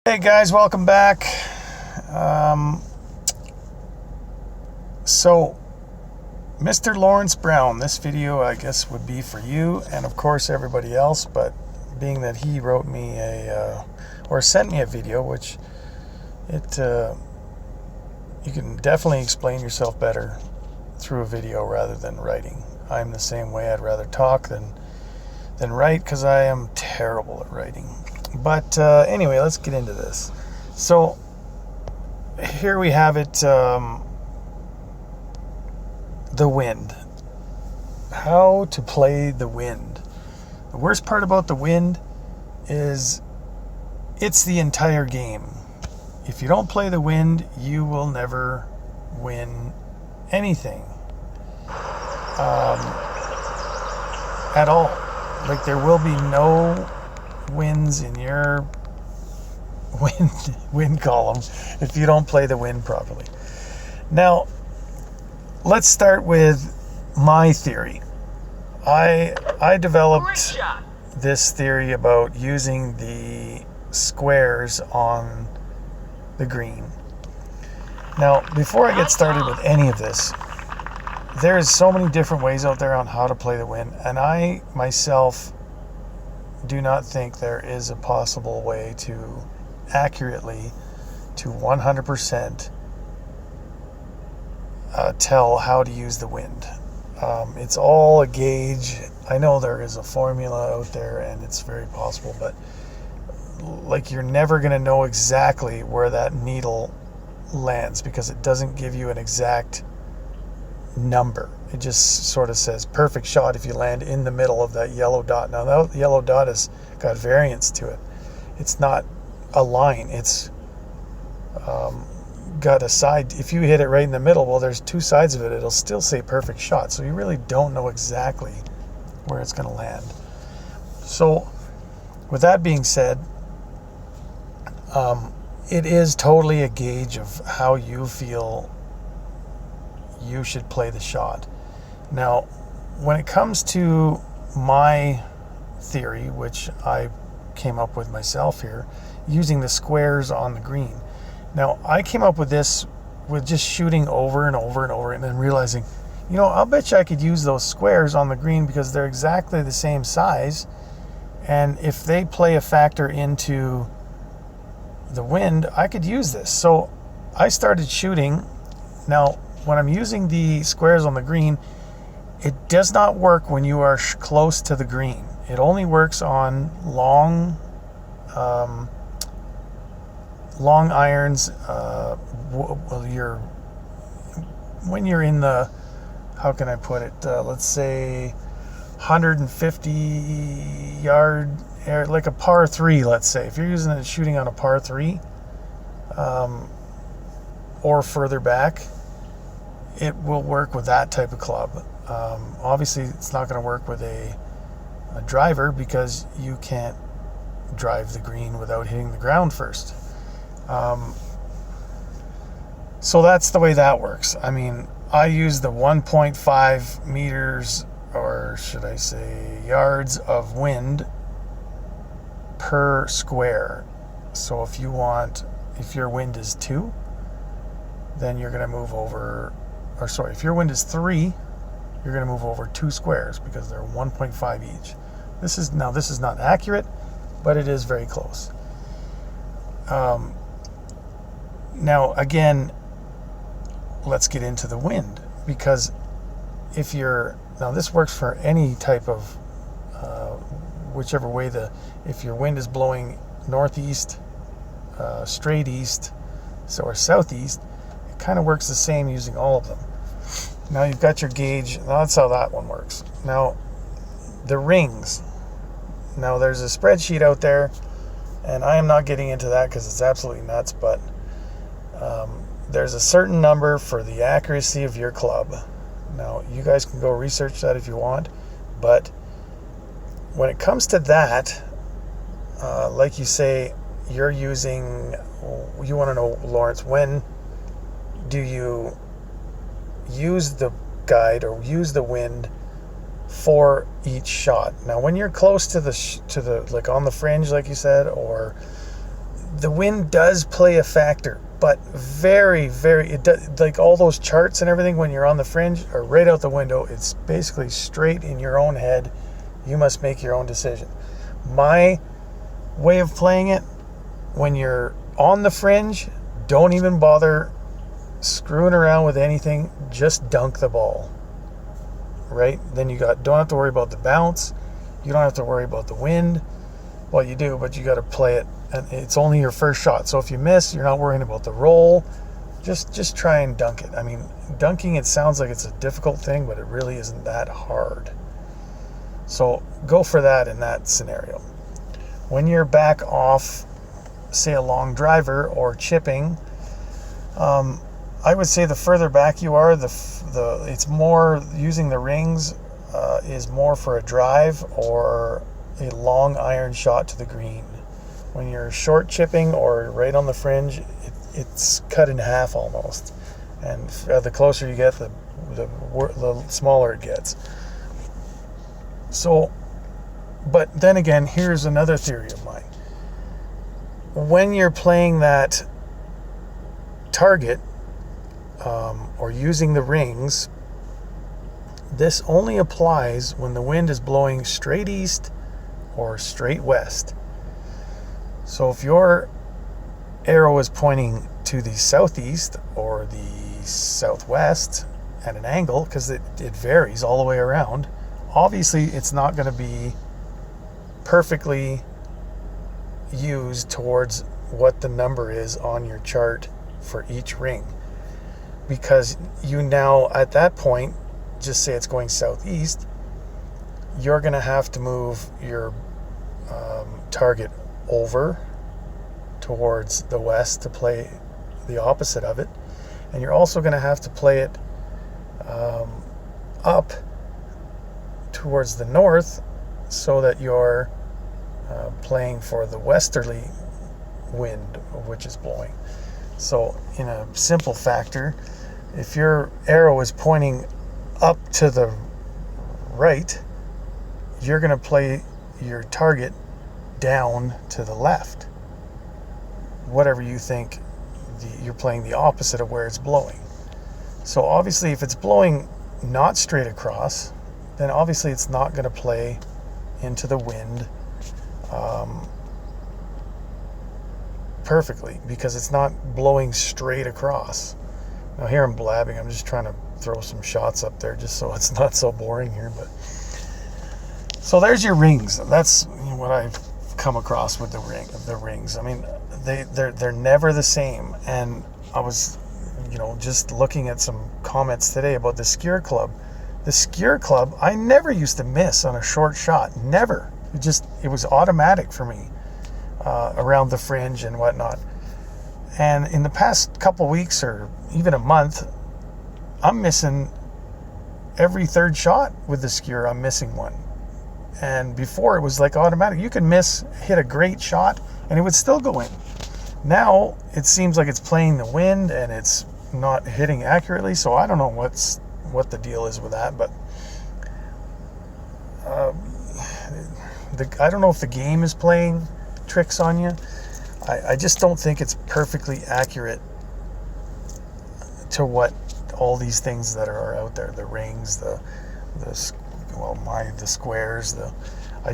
Hey guys, welcome back. So, Mr. Lawrence Brown, this video I guess would be for you and of course everybody else, but being that he wrote me or sent me a video, which you can definitely explain yourself better through a video rather than writing. I'm the same way. I'd rather talk than write because I am terrible at writing. But anyway, let's get into this. So here we have it, the wind. How to play the wind. The worst part about the wind is it's the entire game. If you don't play the wind, you will never win anything at all. Like, there will be no wins in your wind column if you don't play the wind properly. Now, let's start with my theory. I developed this theory about using the squares on the green. Now, before I get started with any of this, there's so many different ways out there on how to play the wind, and I myself do not think there is a possible way to accurately, to 100% tell how to use the wind. It's all a gauge. I know there is a formula out there and it's very possible, but like, you're never going to know exactly where that needle lands because it doesn't give you an exact number. It just sort of says perfect shot if you land in the middle of that yellow dot. Now that yellow dot has got variance to it. It's not a line. It's got a side. If you hit it right in the middle, well, there's two sides of it. It'll still say perfect shot. So you really don't know exactly where it's going to land. So with that being said, it is totally a gauge of how you feel you should play the shot. Now, when it comes to my theory, which I came up with myself here, using the squares on the green. Now, I came up with this with just shooting over and over and over and then realizing, I'll bet you I could use those squares on the green because they're exactly the same size. And if they play a factor into the wind, I could use this. So I started shooting. Now, when I'm using the squares on the green, it does not work when you are close to the green. It only works on long irons. When you're in the, how can I put it? Let's say 150 yard air, like a par 3. Let's say if you're using it shooting on a par 3, or further back, it will work with that type of club. Obviously, it's not going to work with a driver because you can't drive the green without hitting the ground first. So that's the way that works. I mean, I use the 1.5 meters, or should I say yards of wind per square. So if your wind is 2, then you're going to move over. Or sorry, if your wind is 3, you're going to move over 2 squares because they're 1.5 each. This is not accurate, but it is very close. Now again, let's get into the wind, because this works for any type of whichever way if your wind is blowing northeast, straight east, or southeast, it kind of works the same using all of them. Now you've got your gauge. That's how that one works. Now, the rings. Now, there's a spreadsheet out there, and I am not getting into that because it's absolutely nuts, but there's a certain number for the accuracy of your club. Now, you guys can go research that if you want, but when it comes to that, like you say, you want to know, Lawrence, when do you use the guide or use the wind for each shot? Now, when you're close to the like on the fringe, like you said, or the wind does play a factor, but very, very, it does, like all those charts and everything when you're on the fringe are right out the window. It's basically straight in your own head. You must make your own decision. My way of playing it, when you're on the fringe, don't even bother screwing around with anything. Just dunk the ball, right? Then don't have to worry about the bounce. You don't have to worry about the wind. Well, you do, but you got to play it, and it's only your first shot. So if you miss, you're not worrying about the roll. Just try and dunk it. I mean, dunking, it sounds like it's a difficult thing, but it really isn't that hard. So go for that in that scenario. When you're back off, say a long driver or chipping, I would say the further back you are, it's more using the rings is more for a drive or a long iron shot to the green. When you're short chipping or right on the fringe, it's cut in half almost, and the closer you get, the smaller it gets. So, but then again, here's another theory of mine. When you're playing that target or using the rings, this only applies when the wind is blowing straight east or straight west. So if your arrow is pointing to the southeast or the southwest at an angle, because it varies all the way around, obviously it's not going to be perfectly used towards what the number is on your chart for each ring, because you now at that point, just say it's going southeast, you're going to have to move your target over towards the west to play the opposite of it, and you're also going to have to play it up towards the north so that you're playing for the westerly wind which is blowing. So in a simple factor, if your arrow is pointing up to the right, you're going to play your target down to the left. Whatever you think, you're playing the opposite of where it's blowing. So obviously if it's blowing not straight across, then obviously it's not going to play into the wind perfectly, because it's not blowing straight across. Now here I'm blabbing, I'm just trying to throw some shots up there just so it's not so boring here. But so there's your rings. That's what I've come across with the rings. I mean, they're never the same. And I was just looking at some comments today about the skewer club. The skewer club, I never used to miss on a short shot. Never. It was automatic for me around the fringe and whatnot. And in the past couple weeks or even a month, I'm missing every third shot with the skewer. I'm missing one. And before it was like automatic. You could hit a great shot and it would still go in. Now it seems like it's playing the wind and it's not hitting accurately. So I don't know what the deal is with that, but I don't know if the game is playing tricks on you. I just don't think it's perfectly accurate to what all these things that are out there, the rings, the squares, I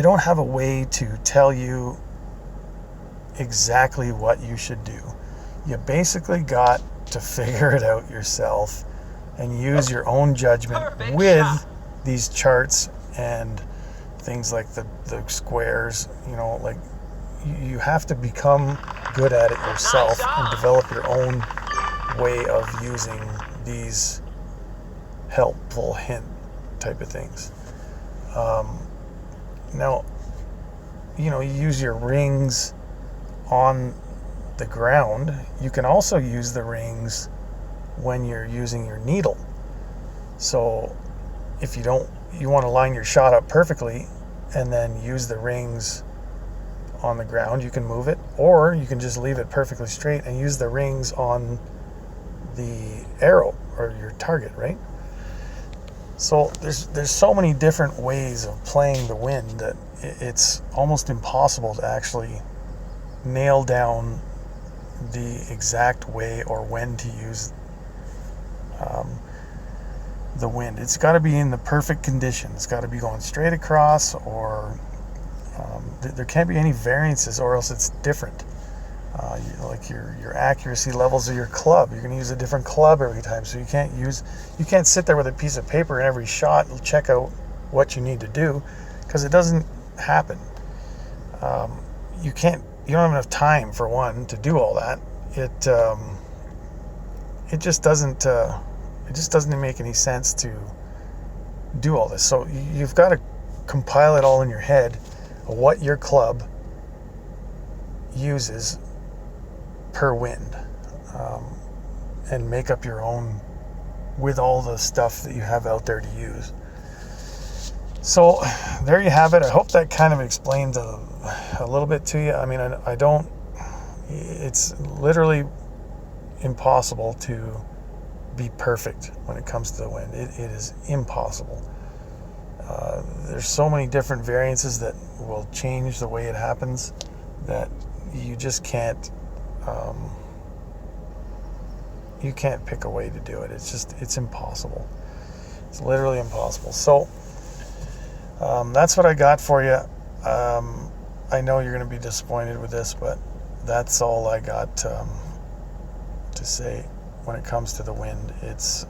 don't have a way to tell you exactly what you should do. You basically got to figure it out yourself and use your own judgment with these charts and things like the squares. Like you have to become good at it yourself and develop your own way of using these helpful hint type of things. Now, you use your rings on the ground. You can also use the rings when you're using your needle. So if you want to line your shot up perfectly and then use the rings on the ground, you can move it, or you can just leave it perfectly straight and use the rings on the arrow or your target, right? So there's so many different ways of playing the wind that it's almost impossible to actually nail down the exact way or when to use the wind. It's got to be in the perfect condition. It's got to be going straight across, or there can't be any variances, or else it's different. Like your accuracy levels of your club, you're going to use a different club every time, so you can't sit there with a piece of paper in every shot and check out what you need to do, because it doesn't happen. You don't have enough time, for one, to do all that. It just doesn't make any sense to do all this. So you've got to compile it all in your head of what your club uses per wind, and make up your own with all the stuff that you have out there to use. So there you have it. I hope that kind of explains a little bit to you. I mean, it's literally impossible to be perfect when it comes to the wind. It is impossible. There's so many different variances that will change the way it happens that you just can't pick a way to do it. It's impossible. It's literally impossible. So that's what I got for you. I know you're going to be disappointed with this, but that's all I got to say when it comes to the wind. It's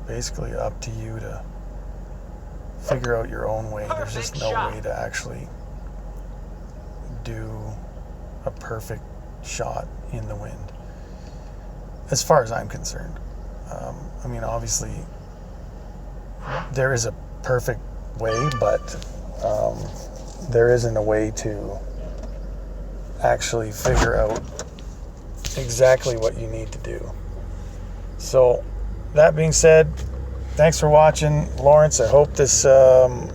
basically up to you to figure out your own way. There's just no way to actually do a perfect shot in the wind, as far as I'm concerned. I mean, obviously there is a perfect way, but there isn't a way to actually figure out exactly what you need to do. So that being said, thanks for watching, Lawrence. I hope this kind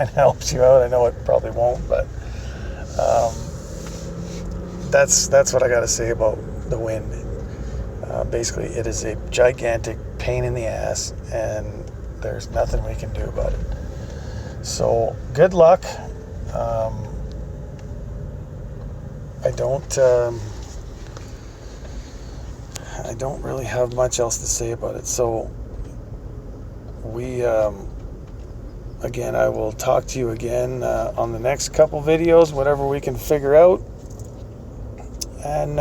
of helps you out. I know it probably won't, but that's what I got to say about the wind. Basically, it is a gigantic pain in the ass, and there's nothing we can do about it. So good luck. I don't really have much else to say about it. So again, I will talk to you again on the next couple videos, whatever we can figure out. And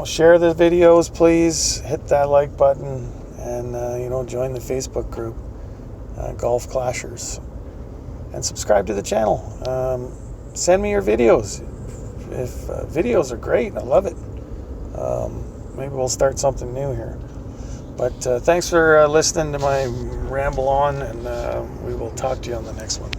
share the videos, please. Hit that like button, and join the Facebook group, Golf Clashers, and subscribe to the channel. Send me your videos. If videos are great, I love it. Maybe we'll start something new here. But thanks for listening to my ramble on, and we will talk to you on the next one.